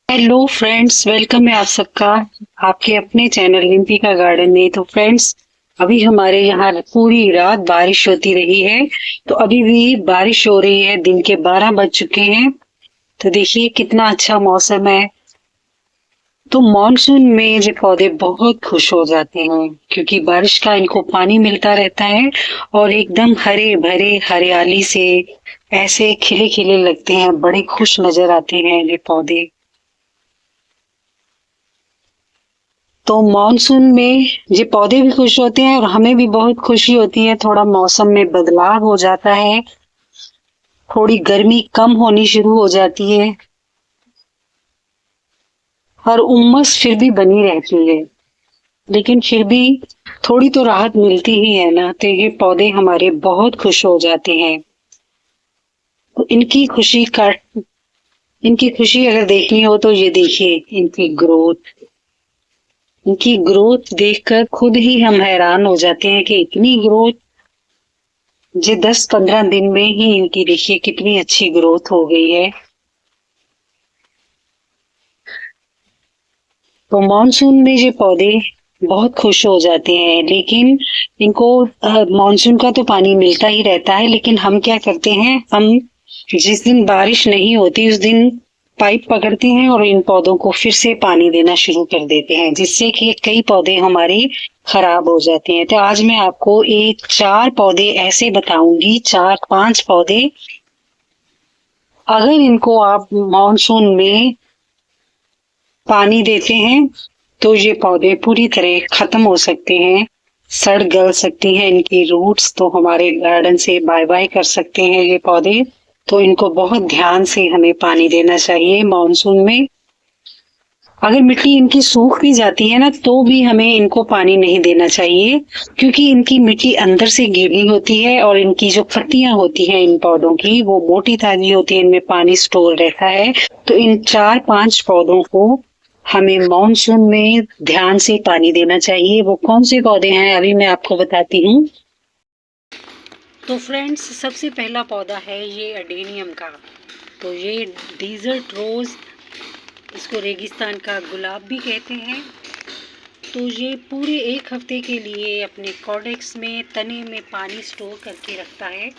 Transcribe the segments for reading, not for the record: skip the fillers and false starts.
Hello friends, welcome है आप सबका आपके अपने चैनल रिम्पी का गार्डन में। तो फ्रेंड्स, अभी हमारे यहाँ पूरी रात बारिश होती रही है। तो अभी भी बारिश हो रही है, दिन के 12 बज चुके हैं। तो देखिए कितना अच्छा मौसम है। तो मॉनसून में ये पौधे बहुत खुश हो जाते हैं क्योंकि बारिश का इनको पानी मिलता रहता है और एकदम हरे भरे हरियाली से ऐसे खिले खिले लगते हैं, बड़े खुश नजर आते हैं ये पौधे। तो मॉनसून में ये पौधे भी खुश होते हैं और हमें भी बहुत खुशी होती है। थोड़ा मौसम में बदलाव हो जाता है, थोड़ी गर्मी कम होनी शुरू हो जाती है और उमस फिर भी बनी रहती है, लेकिन फिर भी थोड़ी तो राहत मिलती ही है ना। तो ये पौधे हमारे बहुत खुश हो जाते हैं। तो इनकी खुशी अगर देखनी हो तो ये देखिए, इनकी ग्रोथ देखकर खुद ही हम हैरान हो जाते हैं कि इतनी ग्रोथ। जी 10-15 दिन में ही इनकी देखिए कितनी अच्छी ग्रोथ हो गई है। तो मानसून में ये पौधे बहुत खुश हो जाते हैं, लेकिन इनको मानसून का तो पानी मिलता ही रहता है, लेकिन हम क्या करते हैं, हम जिस दिन बारिश नहीं होती उस दिन पाइप पकड़ते हैं और इन पौधों को फिर से पानी देना शुरू कर देते हैं, जिससे कि कई पौधे हमारे खराब हो जाते हैं। तो आज मैं आपको एक 4 पौधे ऐसे बताऊंगी, 4-5 पौधे, अगर इनको आप मानसून में पानी देते हैं तो ये पौधे पूरी तरह खत्म हो सकते हैं, सड़ गल सकती हैं। इनकी रूट्स तो हमारे गार्डन से बाय बाय कर सकते हैं ये पौधे। तो इनको बहुत ध्यान से हमें पानी देना चाहिए मानसून में। अगर मिट्टी इनकी सूख भी जाती है ना तो भी हमें इनको पानी नहीं देना चाहिए, क्योंकि इनकी मिट्टी अंदर से गीली होती है और इनकी जो पत्तियां होती हैं इन पौधों की वो मोटी ताजी होती है, इनमें पानी स्टोर रहता है। तो इन 4-5 पौधों को हमें मानसून में ध्यान से पानी देना चाहिए। वो कौन से पौधे हैं अभी मैं आपको बताती हूँ। तो फ्रेंड्स, सबसे पहला पौधा है ये अडेनियम का। तो ये डिजर्ट रोज, इसको रेगिस्तान का गुलाब भी कहते हैं। तो ये पूरे 1 हफ्ते के लिए अपने कॉडेक्स में तने में पानी स्टोर करके रखता है,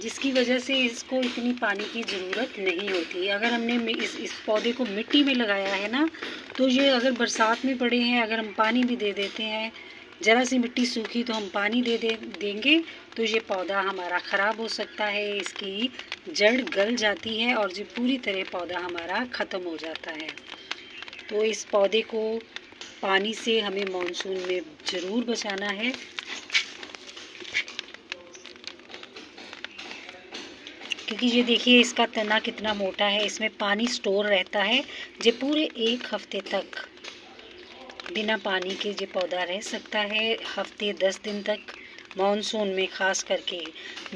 जिसकी वजह से इसको इतनी पानी की ज़रूरत नहीं होती। अगर हमने इस पौधे को मिट्टी में लगाया है ना, तो ये अगर बरसात में पड़े हैं, अगर हम पानी भी दे देते हैं, ज़रा सी मिट्टी सूखी तो हम पानी देंगे तो ये पौधा हमारा ख़राब हो सकता है, इसकी जड़ गल जाती है और ये पूरी तरह पौधा हमारा ख़त्म हो जाता है। तो इस पौधे को पानी से हमें मानसून में ज़रूर बचाना है। क्योंकि ये देखिए इसका तना कितना मोटा है, इसमें पानी स्टोर रहता है। ये पूरे 1 हफ्ते तक बिना पानी के ये पौधा रह सकता है, हफ्ते 10 दिन तक। मानसून में ख़ास करके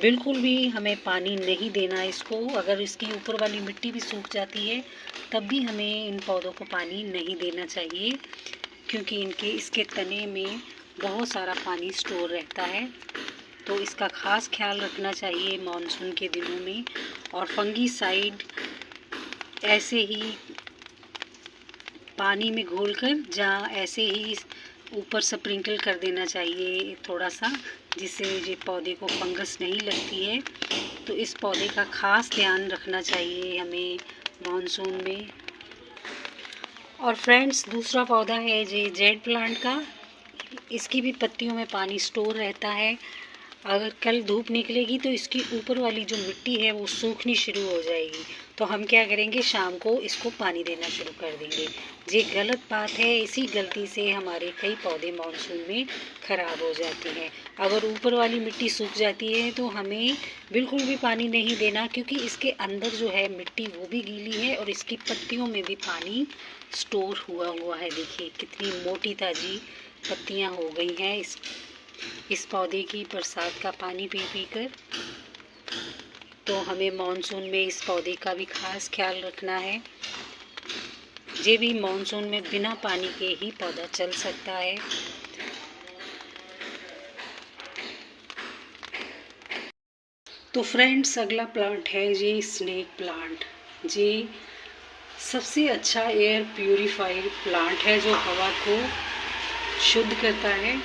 बिल्कुल भी हमें पानी नहीं देना इसको। अगर इसकी ऊपर वाली मिट्टी भी सूख जाती है तब भी हमें इन पौधों को पानी नहीं देना चाहिए, क्योंकि इसके तने में बहुत सारा पानी स्टोर रहता है। तो इसका ख़ास ख्याल रखना चाहिए मानसून के दिनों में। और फंगीसाइड ऐसे ही पानी में घोलकर जहाँ ऐसे ही ऊपर स्प्रिंकल कर देना चाहिए थोड़ा सा, जिससे ये पौधे को फंगस नहीं लगती है। तो इस पौधे का ख़ास ध्यान रखना चाहिए हमें मानसून में। और फ्रेंड्स, दूसरा पौधा है ये जेड प्लांट का। इसकी भी पत्तियों में पानी स्टोर रहता है। अगर कल धूप निकलेगी तो इसकी ऊपर वाली जो मिट्टी है वो सूखनी शुरू हो जाएगी। तो हम क्या करेंगे, शाम को इसको पानी देना शुरू कर देंगे। ये गलत बात है, इसी गलती से हमारे कई पौधे मानसून में ख़राब हो जाते हैं। अगर ऊपर वाली मिट्टी सूख जाती है तो हमें बिल्कुल भी पानी नहीं देना, क्योंकि इसके अंदर जो है मिट्टी वो भी गीली है और इसकी पत्तियों में भी पानी स्टोर हुआ हुआ है। देखिए कितनी मोटी ताज़ी पत्तियाँ हो गई हैं इस पौधे की बरसात का पानी पी पी कर। तो हमें मानसून में इस पौधे का भी खास ख्याल रखना है। ये भी मानसून में बिना पानी के ही पौधा चल सकता है। तो फ्रेंड्स, अगला प्लांट है ये स्नेक प्लांट। ये सबसे अच्छा एयर प्यूरिफायर प्लांट है जो हवा को शुद्ध करता है।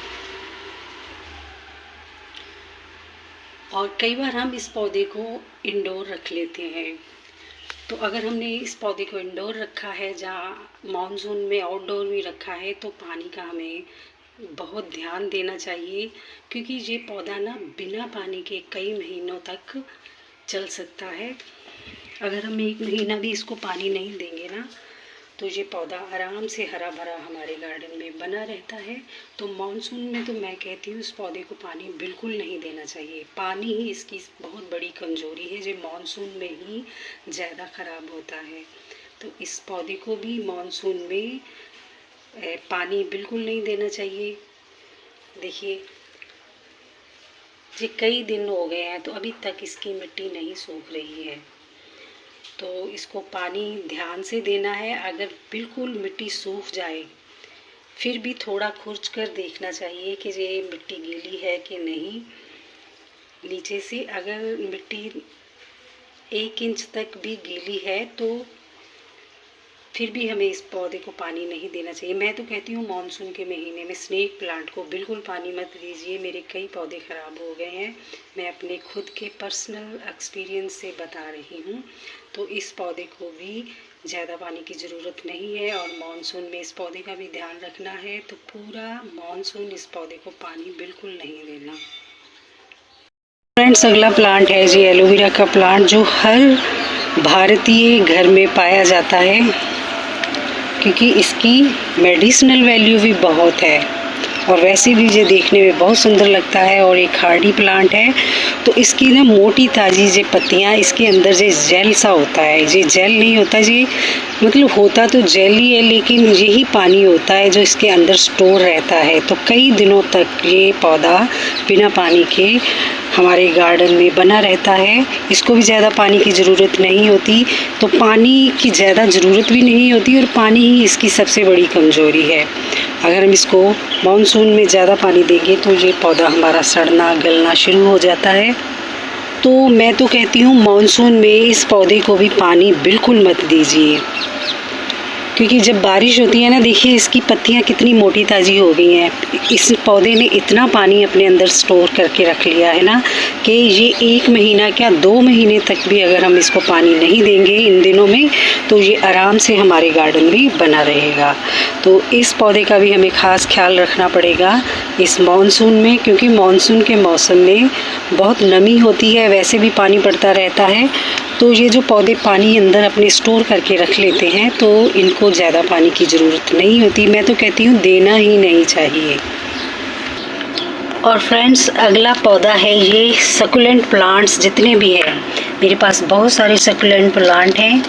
और कई बार हम इस पौधे को इंडोर रख लेते हैं। तो अगर हमने इस पौधे को इंडोर रखा है, जहाँ मानसून में आउटडोर भी रखा है, तो पानी का हमें बहुत ध्यान देना चाहिए, क्योंकि ये पौधा ना बिना पानी के कई महीनों तक चल सकता है। अगर हम 1 महीना भी इसको पानी नहीं देंगे ना, तो ये पौधा आराम से हरा भरा हमारे गार्डन में बना रहता है। तो मानसून में तो मैं कहती हूँ इस पौधे को पानी बिल्कुल नहीं देना चाहिए। पानी ही इसकी बहुत बड़ी कमज़ोरी है, जो मानसून में ही ज़्यादा ख़राब होता है। तो इस पौधे को भी मानसून में पानी बिल्कुल नहीं देना चाहिए। देखिए, ये कई दिन हो गए हैं तो अभी तक इसकी मिट्टी नहीं सूख रही है। तो इसको पानी ध्यान से देना है। अगर बिल्कुल मिट्टी सूख जाए, फिर भी थोड़ा खुरच कर देखना चाहिए कि ये मिट्टी गीली है कि नहीं। नीचे से अगर मिट्टी 1 इंच तक भी गीली है तो फिर भी हमें इस पौधे को पानी नहीं देना चाहिए। मैं तो कहती हूँ मानसून के महीने में स्नेक प्लांट को बिल्कुल पानी मत दीजिए। मेरे कई पौधे ख़राब हो गए हैं, मैं अपने खुद के पर्सनल एक्सपीरियंस से बता रही हूँ। तो इस पौधे को भी ज़्यादा पानी की ज़रूरत नहीं है, और मानसून में इस पौधे का भी ध्यान रखना है। तो पूरा मानसून इस पौधे को पानी बिल्कुल नहीं देना। फ्रेंड्स, अगला प्लांट है जी एलोवेरा का प्लांट, जो हर भारतीय घर में पाया जाता है, क्योंकि इसकी मेडिसिनल वैल्यू भी बहुत है और वैसे भी ये देखने में बहुत सुंदर लगता है और एक हार्डी प्लांट है। तो इसकी ना मोटी ताज़ी जो पत्तियाँ, इसके अंदर जो जेल सा होता है, ये जेल नहीं होता जी, मतलब होता तो जेल ही है, लेकिन यही पानी होता है जो इसके अंदर स्टोर रहता है। तो कई दिनों तक ये पौधा बिना पानी के हमारे गार्डन में बना रहता है। इसको भी ज़्यादा पानी की ज़रूरत नहीं होती, तो पानी की ज़्यादा ज़रूरत भी नहीं होती, और पानी ही इसकी सबसे बड़ी कमज़ोरी है। अगर हम इसको मानसून में ज़्यादा पानी देंगे तो ये पौधा हमारा सड़ना गलना शुरू हो जाता है। तो मैं तो कहती हूँ मानसून में इस पौधे को भी पानी बिल्कुल मत दीजिए, क्योंकि जब बारिश होती है ना, देखिए इसकी पत्तियाँ कितनी मोटी ताज़ी हो गई हैं। इस पौधे ने इतना पानी अपने अंदर स्टोर करके रख लिया है ना, कि ये 1 महीना क्या 2 महीने तक भी अगर हम इसको पानी नहीं देंगे इन दिनों में, तो ये आराम से हमारे गार्डन में बना रहेगा। तो इस पौधे का भी हमें ख़ास ख्याल रखना पड़ेगा इस मानसून में, क्योंकि मानसून के मौसम में बहुत नमी होती है, वैसे भी पानी पड़ता रहता है। तो ये जो पौधे पानी अंदर अपने स्टोर करके रख लेते हैं, तो इनको ज़्यादा पानी की ज़रूरत नहीं होती। मैं तो कहती हूँ देना ही नहीं चाहिए। और फ्रेंड्स, अगला पौधा है ये सकुलेंट प्लांट्स। जितने भी हैं मेरे पास बहुत सारे सकुलेंट प्लांट हैं,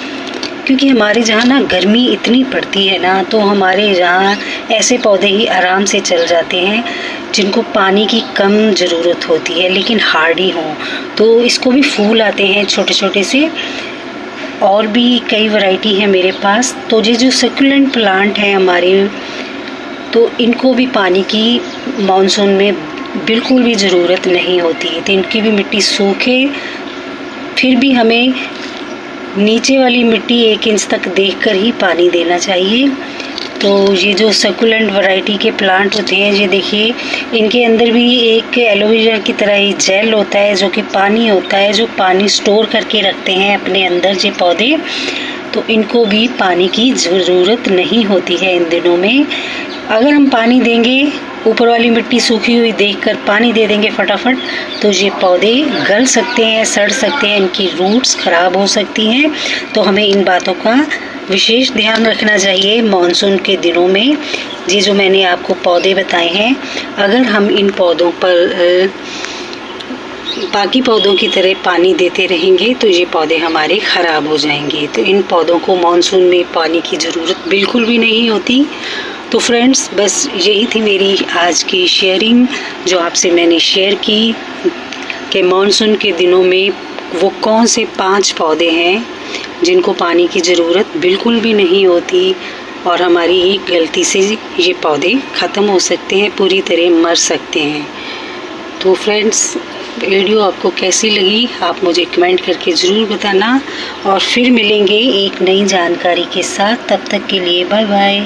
क्योंकि हमारे जहाँ ना गर्मी इतनी पड़ती है ना, तो हमारे यहाँ ऐसे पौधे ही आराम से चल जाते हैं जिनको पानी की कम ज़रूरत होती है, लेकिन हार्डी हों। तो इसको भी फूल आते हैं छोटे छोटे से, और भी कई वैरायटी है मेरे पास। तो ये जो सकुलेंट प्लांट हैं हमारे, तो इनको भी पानी की मानसून में बिल्कुल भी ज़रूरत नहीं होती है। तो इनकी भी मिट्टी सूखे, फिर भी हमें नीचे वाली मिट्टी 1 इंच तक देखकर ही पानी देना चाहिए। तो ये जो सकुलेंट वैरायटी के प्लांट होते हैं, ये देखिए इनके अंदर भी एक एलोवेरा की तरह ही जेल होता है, जो कि पानी होता है, जो पानी स्टोर करके रखते हैं अपने अंदर ये पौधे। तो इनको भी पानी की ज़रूरत नहीं होती है इन दिनों में। अगर हम पानी देंगे, ऊपर वाली मिट्टी सूखी हुई देखकर पानी दे देंगे फटाफट, तो ये पौधे गल सकते हैं, सड़ सकते हैं, इनकी रूट्स ख़राब हो सकती हैं। तो हमें इन बातों का विशेष ध्यान रखना चाहिए मानसून के दिनों में। ये जो मैंने आपको पौधे बताए हैं, अगर हम इन पौधों पर बाकी पौधों की तरह पानी देते रहेंगे तो ये पौधे हमारे ख़राब हो जाएंगे। तो इन पौधों को मानसून में पानी की ज़रूरत बिल्कुल भी नहीं होती। तो फ्रेंड्स, बस यही थी मेरी आज की शेयरिंग, जो आपसे मैंने शेयर की कि मानसून के दिनों में वो कौन से 5 पौधे हैं जिनको पानी की ज़रूरत बिल्कुल भी नहीं होती, और हमारी एक गलती से ये पौधे ख़त्म हो सकते हैं, पूरी तरह मर सकते हैं। तो फ्रेंड्स, वीडियो आपको कैसी लगी आप मुझे कमेंट करके ज़रूर बताना और फिर मिलेंगे एक नई जानकारी के साथ। तब तक के लिए बाय बाय।